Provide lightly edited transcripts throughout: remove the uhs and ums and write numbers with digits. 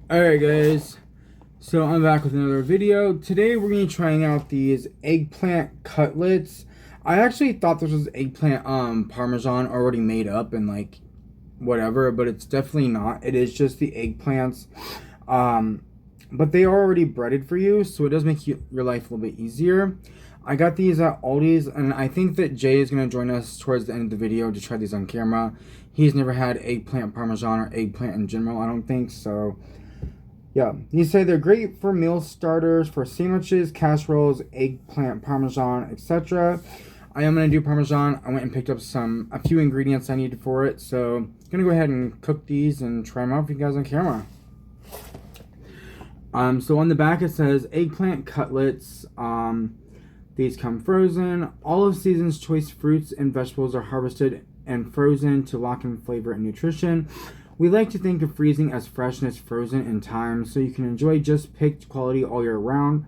Alright guys, so I'm back with another video. Today we're going to be trying out these eggplant cutlets. I actually thought this was eggplant parmesan already made up and like whatever, but it's definitely not. It is just the eggplants. But they are already breaded for you, so it does make your life a little bit easier. I got these at Aldi's, and I think that Jay is going to join us towards the end of the video to try these on camera. He's never had eggplant parmesan or eggplant in general, I don't think, so yeah. He said they're great for meal starters, for sandwiches, casseroles, eggplant parmesan, etc. I am going to do parmesan. I went and picked up a few ingredients I needed for it, so I'm going to go ahead and cook these and try them out for you guys on camera. So on the back it says eggplant cutlets. These come frozen. All of season's choice fruits and vegetables are harvested and frozen to lock in flavor and nutrition. We like to think of freezing as freshness frozen in time, so you can enjoy just picked quality all year round.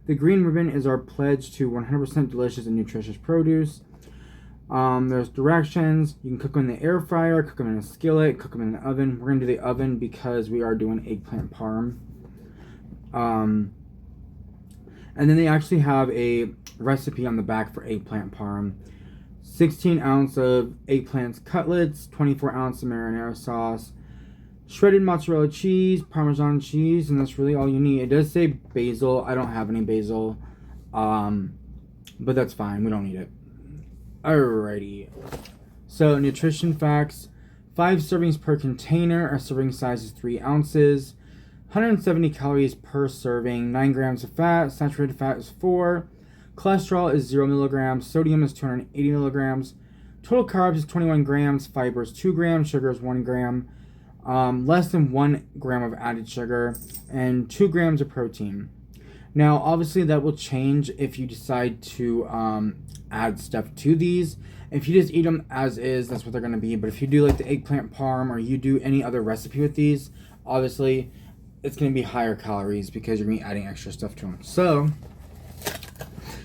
The green ribbon is our pledge to 100% delicious and nutritious produce. There's directions. You can cook them in the air fryer, cook them in a skillet, cook them in the oven. We're going to do the oven because we are doing eggplant parm. And then they actually have a recipe on the back for eggplant parm. 16 ounce of eggplant cutlets, 24 ounce of marinara sauce, shredded mozzarella cheese, Parmesan cheese, and that's really all you need. It does say basil. I don't have any basil, but that's fine. We don't need it. Alrighty. So nutrition facts: 5 servings per container. Our serving size is 3 ounces. 170 calories per serving. 9 grams of fat. Saturated fat is 4. Cholesterol is 0 milligrams. Sodium is 280 milligrams. Total carbs is 21 grams. Fiber is 2 grams. Sugar is 1 gram. Less than 1 gram of added sugar. And 2 grams of protein. Now, obviously, that will change if you decide to add stuff to these. If you just eat them as is, that's what they're going to be. But if you do like the eggplant parm or you do any other recipe with these, obviously, it's going to be higher calories because you're going to be adding extra stuff to them. So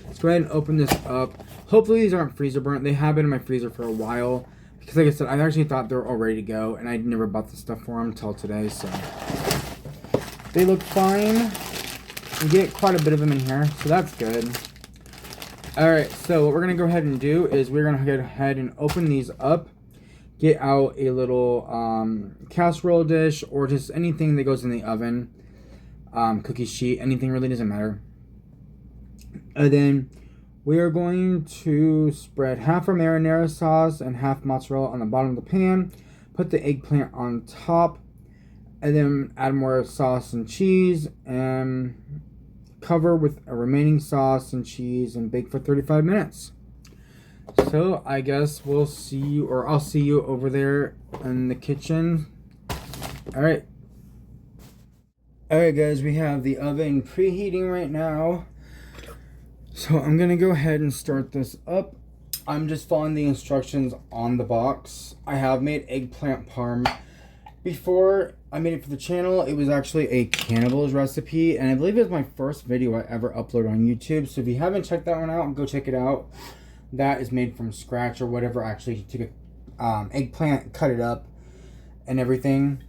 let's go ahead and open this up. Hopefully these aren't freezer burnt. They have been in my freezer for a while because, like I said, I actually thought they were all ready to go, and I never bought the stuff for them until today. So they look fine. We get quite a bit of them in here, so that's good. Alright, so what we're going to go ahead and do is we're going to go ahead and open these up. Get out a little casserole dish or just anything that goes in the oven. Cookie sheet, anything really, doesn't matter. And then we are going to spread half our marinara sauce and half mozzarella on the bottom of the pan. Put the eggplant on top. And then add more sauce and cheese. And cover with a remaining sauce and cheese and bake for 35 minutes. So I guess we'll see you, or I'll see you over there in the kitchen. Alright. Alright guys, we have the oven preheating right now. So I'm going to go ahead and start this up. I'm just following the instructions on the box. I have made eggplant parm before. I made it for the channel. It was actually a cannibals recipe, and I believe it was my first video I ever uploaded on YouTube. So if you haven't checked that one out, go check it out. That is made from scratch or whatever. Actually, he took a eggplant, cut it up, and everything.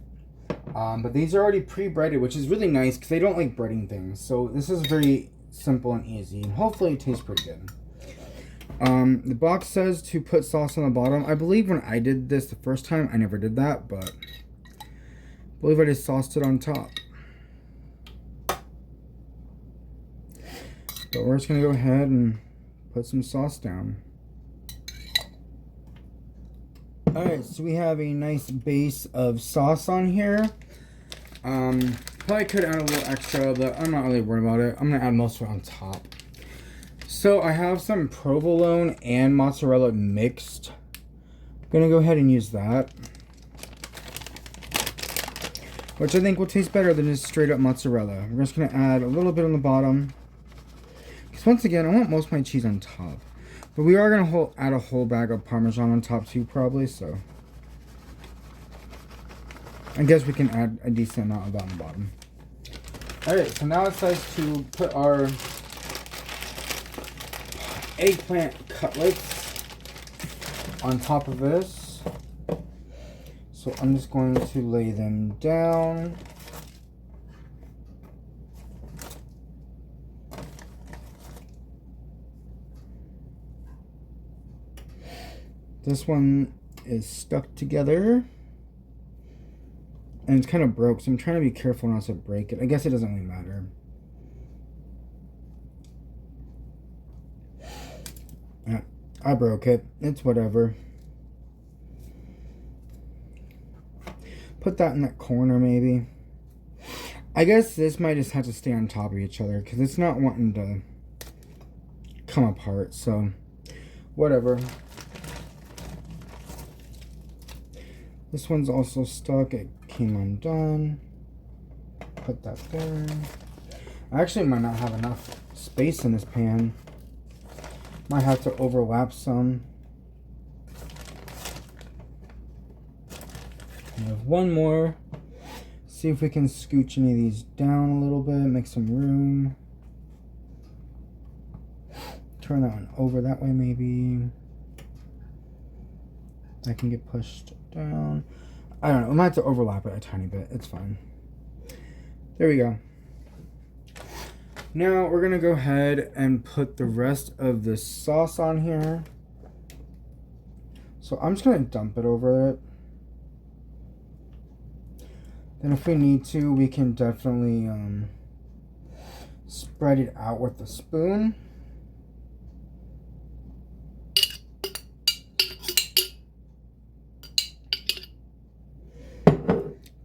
But these are already pre-breaded, which is really nice because they don't like breading things. So this is very simple and easy, and hopefully it tastes pretty good. The box says to put sauce on the bottom. I believe when I did this the first time, I never did that, but I believe I just sauced it on top. But we're just going to go ahead and put some sauce down. Alright, so we have a nice base of sauce on here. Probably could add a little extra, but I'm not really worried about it. I'm going to add most of it on top. So I have some provolone and mozzarella mixed. I'm going to go ahead and use that, which I think will taste better than just straight up mozzarella. We're just going to add a little bit on the bottom. Once again, I want most of my cheese on top. But we are going to add a whole bag of Parmesan on top too, probably, so I guess we can add a decent amount of that on the bottom. Alright, so now it's time to put our eggplant cutlets on top of this. So I'm just going to lay them down. This one is stuck together. And it's kind of broke, so I'm trying to be careful not to break it. I guess it doesn't really matter. Yeah, I broke it. It's whatever. Put that in that corner, maybe. I guess this might just have to stay on top of each other because it's not wanting to come apart, so whatever. This one's also stuck. It came undone. Put that there. I actually might not have enough space in this pan. Might have to overlap some. I have one more. See if we can scooch any of these down a little bit, make some room. Turn that one over that way maybe. That can get pushed down. I don't know, I might have to overlap it a tiny bit. It's fine. There we go. Now we're gonna go ahead and put the rest of the sauce on here. So I'm just gonna dump it over it. Then if we need to, we can definitely spread it out with the spoon.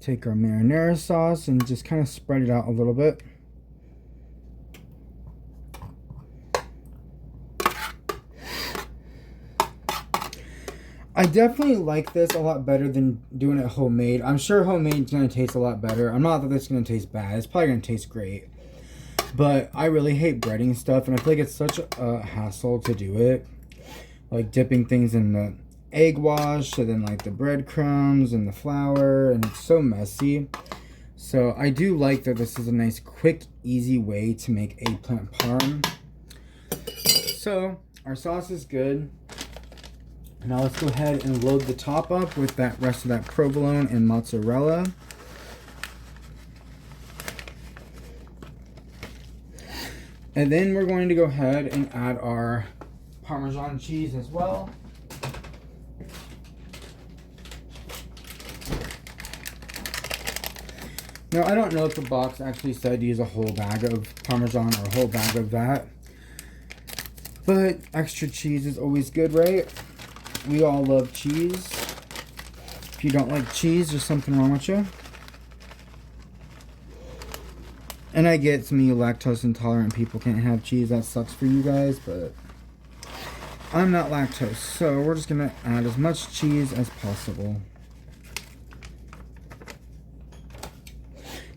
Take our marinara sauce and just kind of spread it out a little bit. I definitely like this a lot better than doing it homemade. I'm sure homemade is going to taste a lot better. I'm not that it's going to taste bad. It's probably going to taste great. But I really hate breading stuff, and I feel like it's such a hassle to do it. Like dipping things in the egg wash, and then like the breadcrumbs and the flour, and it's so messy. So I do like that this is a nice, quick, easy way to make eggplant parm. So our sauce is good. Now let's go ahead and load the top up with that rest of that provolone and mozzarella. And then we're going to go ahead and add our Parmesan cheese as well. Now I don't know if the box actually said to use a whole bag of Parmesan or a whole bag of that. But extra cheese is always good, right? We all love cheese. If you don't like cheese, there's something wrong with you. And I get some of you lactose intolerant people can't have cheese. That sucks for you guys, but I'm not lactose. So we're just going to add as much cheese as possible.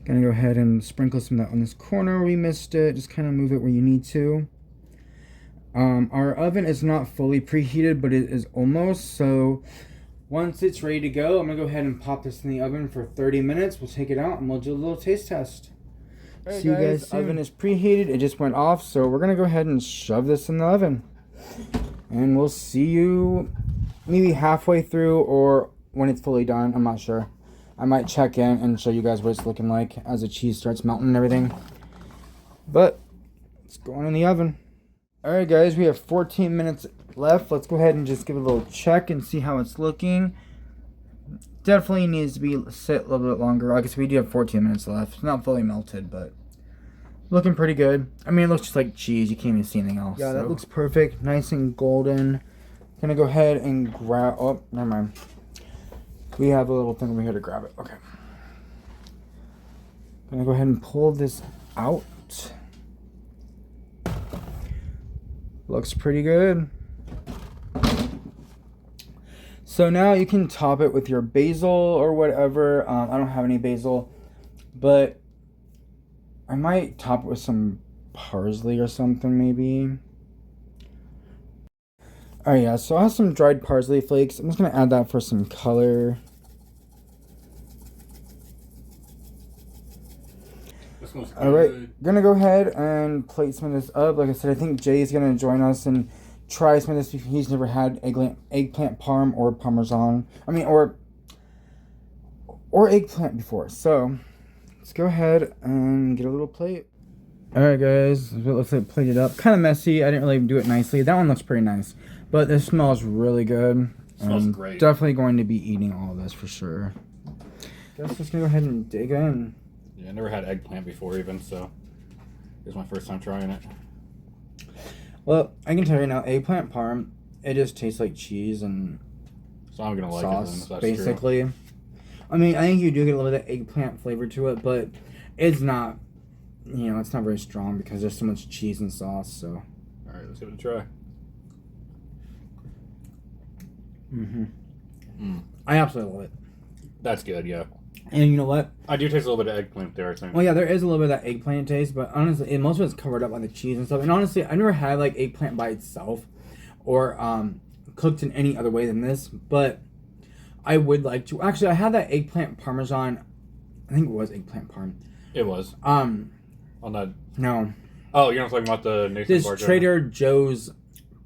Gonna go ahead and sprinkle some of that on this corner where we missed it. Just kind of move it where you need to. Our oven is not fully preheated, but it is almost. So once it's ready to go, I'm gonna go ahead and pop this in the oven for 30 minutes. We'll take it out and we'll do a little taste test. See you guys soon. Oven is preheated. It just went off, so we're gonna go ahead and shove this in the oven, and we'll see you maybe halfway through or when it's fully done. I'm not sure. I might check in and show you guys what it's looking like as the cheese starts melting and everything. But it's going in the oven. Alright guys, we have 14 minutes left. Let's go ahead and just give it a little check and see how it's looking. Definitely needs to be sit a little bit longer. Like I said, we do have 14 minutes left. It's not fully melted, but looking pretty good. I mean, it looks just like cheese. You can't even see anything else. Yeah, so that looks perfect. Nice and golden. Gonna go ahead and grab... Oh, never mind. We have a little thing over here to grab it. Okay. Gonna go ahead and pull this out. Looks pretty good. So now you can top it with your basil or whatever. I don't have any basil, but I might top it with some parsley or something maybe. Alright, yeah, so I have some dried parsley flakes. I'm just going to add that for some color. Alright, gonna go ahead and plate some of this up. Like I said, I think Jay's gonna join us and try some of this. He's never had eggplant parm or parmesan. I mean, or eggplant before. So let's go ahead and get a little plate. Alright guys, it looks like plated up. Kind of messy. I didn't really do it nicely. That one looks pretty nice. But this smells really good. Smells great. Definitely going to be eating all of this for sure. Guess let's go ahead and dig in. Yeah, I never had eggplant before even, so it's my first time trying it. Well, I can tell you now, eggplant parm, it just tastes like cheese and So I'm gonna like sauce, it then, if that's basically. true. I mean, I think you do get a little bit of eggplant flavor to it, but it's not, it's not very strong because there's so much cheese and sauce, so. Alright, let's give it a try. I absolutely love it. That's good, yeah. And you know what? I do taste a little bit of eggplant there, I think. Well, yeah, there is a little bit of that eggplant taste, but honestly, most of it's covered up by the cheese and stuff. And honestly, I've never had like eggplant by itself or cooked in any other way than this, but I would like to. Actually, I had that eggplant parmesan. I think it was eggplant parm. It was. On that. No. Oh, you're not talking about the Nathan This Bar Trader Joe's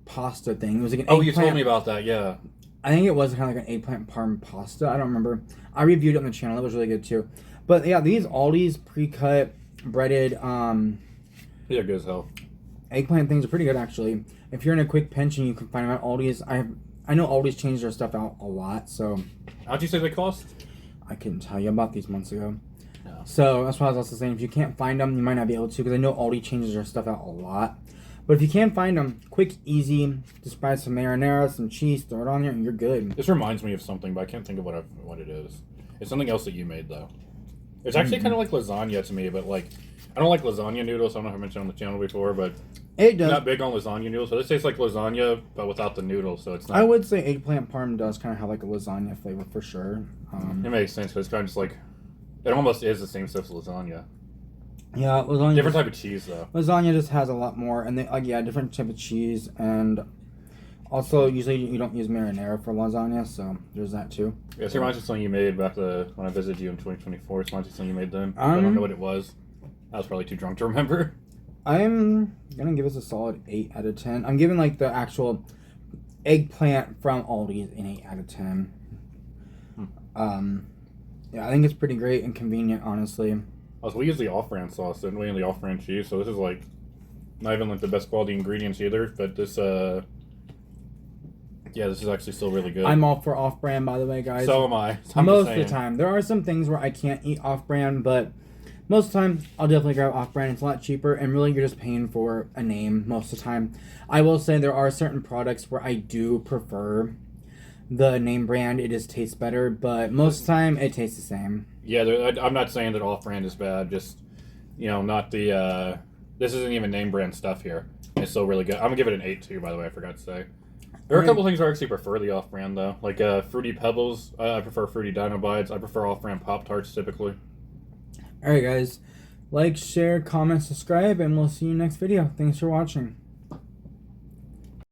pasta thing. It was like an Oh, eggplant. you told me about that, yeah. I think it was kind of like an eggplant parm pasta. I don't remember. I reviewed it on the channel. It was really good too. But yeah, these Aldi's pre-cut, breaded, Yeah, good as hell. eggplant things are pretty good actually. If you're in a quick pinch and you can find them at Aldi's, I know Aldi's changed their stuff out a lot, so How'd you say they cost? I couldn't tell you. I bought these months ago. No. So that's why I was also saying if you can't find them, you might not be able to because I know Aldi changes their stuff out a lot. But if you can find them, quick, easy, just buy some marinara, some cheese, throw it on there, and you're good. This reminds me of something, but I can't think of what it is. It's something else that you made, though. It's actually kind of like lasagna to me, but like, I don't like lasagna noodles. I don't know if I mentioned on the channel before, but It does. I'm not big on lasagna noodles. So this tastes like lasagna, but without the noodles, so it's not. I would say eggplant parm does kind of have like a lasagna flavor for sure. It makes sense, because it's kind of just like, it almost is the same stuff as lasagna. Yeah, lasagna. Different type of cheese, though. Lasagna just has a lot more, and different type of cheese, and also usually you don't use marinara for lasagna, so there's that too. Yeah, it reminds me of something you made back when I visited you in 2024. It reminds me of something you made then. I don't know what it was. I was probably too drunk to remember. I'm gonna give this a solid 8 out of 10. I'm giving like the actual eggplant from Aldi's an 8 out of 10. Yeah, I think it's pretty great and convenient, honestly. Also, we use the off-brand sauce, didn't we, and the off-brand cheese, so this is like not even like the best quality ingredients either, but this yeah, this is actually still really good. I'm all for off-brand, by the way, guys. So am I. Most of the time. There are some things where I can't eat off-brand, but most of the time, I'll definitely grab off-brand. It's a lot cheaper, and really, you're just paying for a name most of the time. I will say there are certain products where I do prefer the name brand. It just tastes better, but most of the time, it tastes the same. Yeah, I'm not saying that off-brand is bad, just, not the, this isn't even name brand stuff here. It's still really good. I'm gonna give it an 8 too, by the way, I forgot to say. There are a couple things where I actually prefer the off-brand, though. Like, Fruity Pebbles, I prefer Fruity Dino Bites. I prefer off-brand Pop-Tarts, typically. Alright, guys. Like, share, comment, subscribe, and we'll see you next video. Thanks for watching.